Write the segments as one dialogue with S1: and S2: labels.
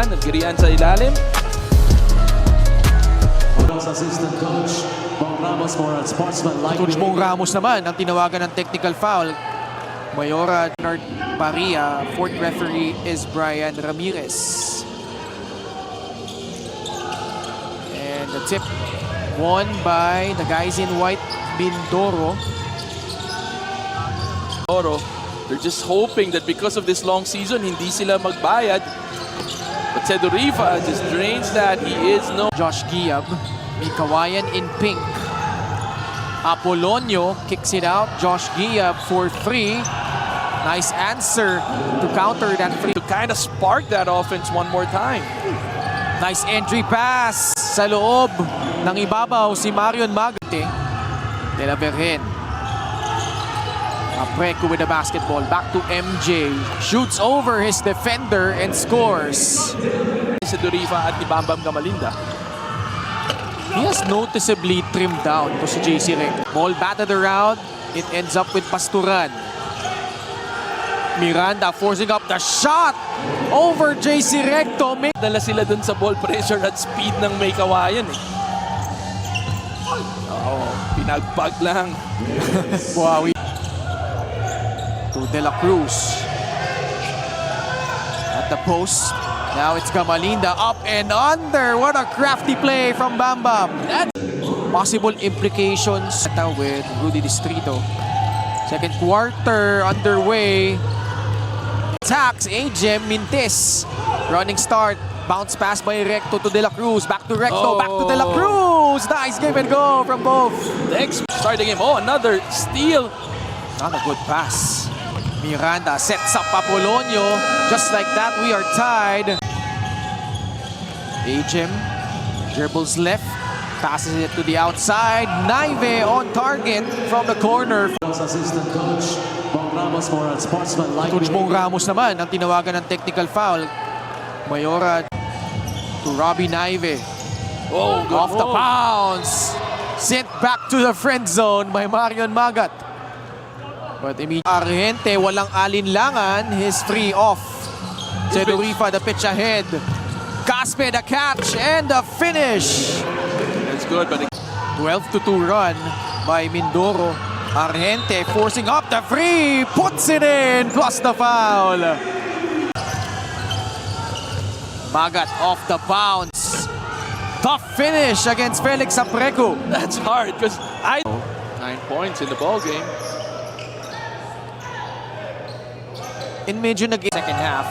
S1: lakahan, nagirian sa ilalim.
S2: Assistant coach Bong Ramos for a sportsman-like.
S3: Coach Bong Ramos naman ang tinawagan ng technical foul. Mayora Paria, fourth referee is Brian Ramirez. And the tip won by the guys in white, Mindoro.
S1: They're just hoping that because of this long season, hindi sila magbayad. But Cedro Riva just drains that. He is no...
S3: Josh Giab, Mikawayan in pink. Apolonio kicks it out. Josh Giab for three. Nice answer to counter that free.
S1: To kind of spark that offense one more time.
S3: Nice entry pass sa loob ng ibabaw si Marion Magate. De la Vergen. Apreco with the basketball. Back to MJ. Shoots over his defender and scores.
S1: Cedro Riva at ni Bambam Gamalinda.
S3: He has noticeably trimmed down to si JC Rec. Ball batted around. It ends up with Pasturan. Miranda forcing up the shot over JC Recto.
S1: Dala sila dun sa ball pressure at speed ng May Kawayan eh. Pinagpag lang.
S3: Buhawi to De La Cruz. At the post. Now it's Gamalinda up and under. What a crafty play from Bam Bam. Possible implications with Rudy Distrito. Second quarter underway. Attacks AJ Mintes. Running start. Bounce pass by Recto to De La Cruz. Back to Recto. Back to De La Cruz. Nice give and go from both.
S1: Next start the game. Oh, another steal.
S3: Not a good pass. Miranda sets up Apolonio. Just like that, we are tied. Ajem dribbles left. Passes it to the outside. Naive on target from the corner.
S2: Assistant coach Bong Ramos for a sportsman-like.
S3: Coach Bong Ramos naman ang tinawagan ng technical foul. Mayora to Robbie Naive.
S1: Oh, good
S3: Off the
S1: move.
S3: bounce. Sent back to the friend zone by Marion Magat. But Argente, walang alinlangan. His free off. Cedro Riva, the pitch ahead. Caspe, the catch, and the finish.
S1: That's good, but
S3: 12-2 run by Mindoro. Argente forcing up the free. Puts it in, plus the foul. Magat off the bounce. Tough finish against Felix Apreco.
S1: that's hard because 9 points in the ball game.
S3: In medyo second half.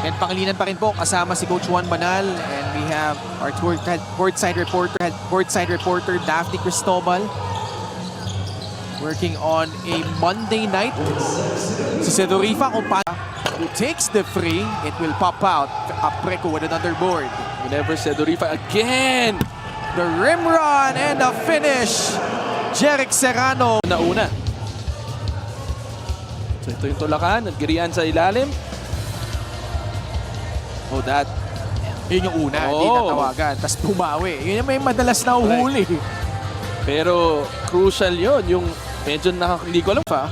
S3: And Pangilinan pa rin po kasama si Coach Juan Banal, and we have our courtside reporter Daphne Cristobal working on a Monday night. Si Cedro Riva kung paano who takes the free, it will pop out. Apreco with another board.
S1: Whenever Cedro Riva again.
S3: The rim run and the finish. Jeric Serrano.
S1: Una. So ito yung tulakan, nagirian sa ilalim. Oh, that.
S3: Yun yung una, hindi natawagan. Tapos bumawi. Yun yung may madalas na uhuli.
S1: Pero crucial yun, yung medyo hindi ko alam pa.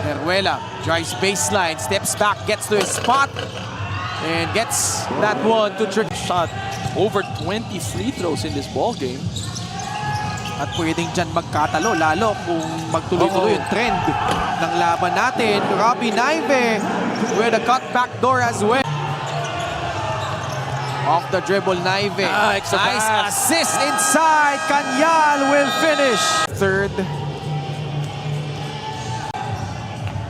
S3: Heruela drives baseline, steps back, gets to his spot, and gets that one to trick
S1: Shot over 20 free throws in this ball game.
S3: At pwedeng dyan magkatalo, lalo kung magtuloy-tuloy yung trend ng laban natin. Robbie Naive with a cut back door as well. Off the dribble, Naive.
S1: Nice
S3: assist inside. Kanyal will finish. Third.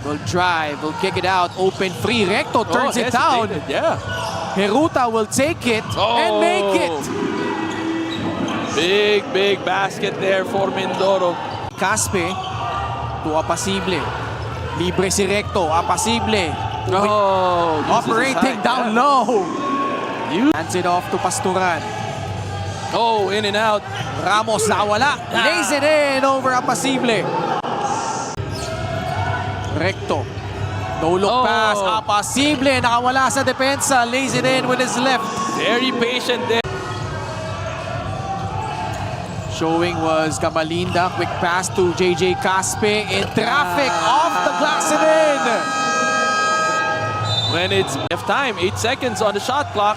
S3: Will drive, will kick it out. Open free. Recto turns it down.
S1: Yeah.
S3: Heruta will take it and make it.
S1: Big basket there for Mindoro.
S3: Caspe to Apasible. Libre si Recto. Apasible.
S1: Oh,
S3: Operating down low. Hands it off to Pasturan.
S1: Oh, in and out.
S3: Ramos nakawala. Lays it in over Apasible. Recto. No look pass. Apasible nakawala sa depensa. Lays it in with his left.
S1: Very patient there.
S3: Showing was Gamalinda. Quick pass to JJ Caspe. In traffic. Off the glass and in.
S1: when it's F time, 8 seconds on the shot clock.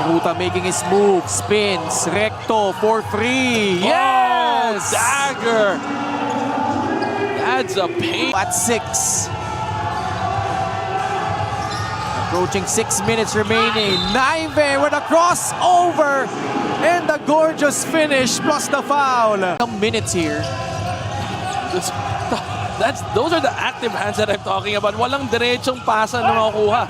S3: Ruta making his move, spins, recto for free. Yes!
S1: Oh, dagger. That's a pain.
S3: At 6. Approaching 6 minutes remaining. Naive with a crossover and the gorgeous finish plus the foul. Some minutes here.
S1: Those are the active hands that I'm talking about. Walang diretsong pasa na makukuha.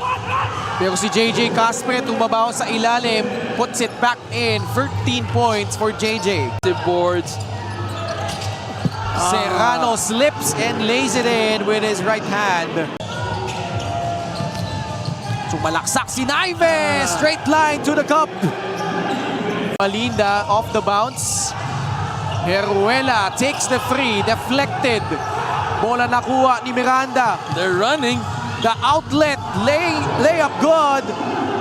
S3: Pero si JJ Caspe tumabaw sa ilalim, puts it back in. 13 points for JJ.
S1: The boards.
S3: Serrano slips and lays it in with his right hand. Sumalaksak si Naive. Straight line to the cup. Malinda off the bounce. Heruela takes the free. Deflected. Bola nakuha ni Miranda.
S1: They're running.
S3: The outlet. Layup good.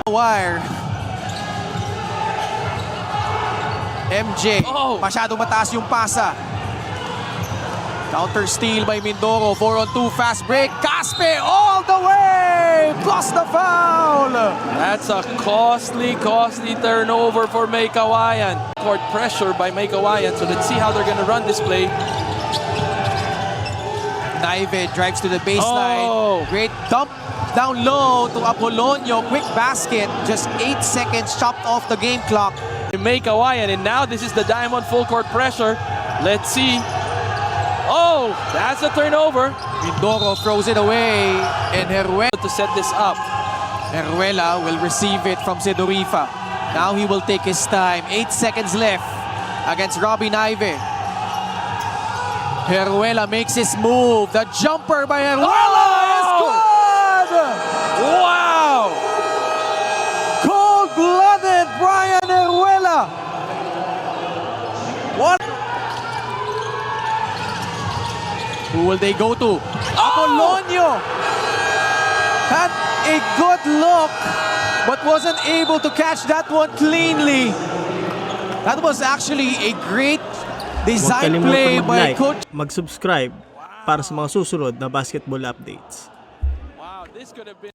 S3: Wire. MJ.
S1: Oh.
S3: Masyadong mataas yung pasa. Counter steal by Mindoro. 4-on-2 fast break. Caspe all the way. Plus the foul.
S1: That's a costly turnover for May Kawayan. Court pressure by May Kawayan. So let's see how they're gonna run this play.
S3: Naive drives to the baseline.
S1: Oh.
S3: Great dump down low to Apolonio. Quick basket. Just 8 seconds chopped off the game clock.
S1: May Kawayan, and now this is the Diamond full court pressure. Let's see. Oh, that's a turnover.
S3: Mindoro throws it away. And Heruela
S1: To set this up.
S3: will receive it from Sedorifa. Now he will take his time. 8 seconds left against Robbie Naive. Heruela makes his move. The jumper by Heruela is good!
S1: Wow!
S3: Cold-blooded Brian Heruela. What? Who will they go to? Apolonio had a good look but wasn't able to catch that one cleanly. That was actually a great
S4: Huwag
S3: design play
S4: kalimutan
S3: by
S4: mag-like,
S3: Coach.
S4: mag-subscribe para sa mga susunod na basketball updates.
S1: Wow, this could have been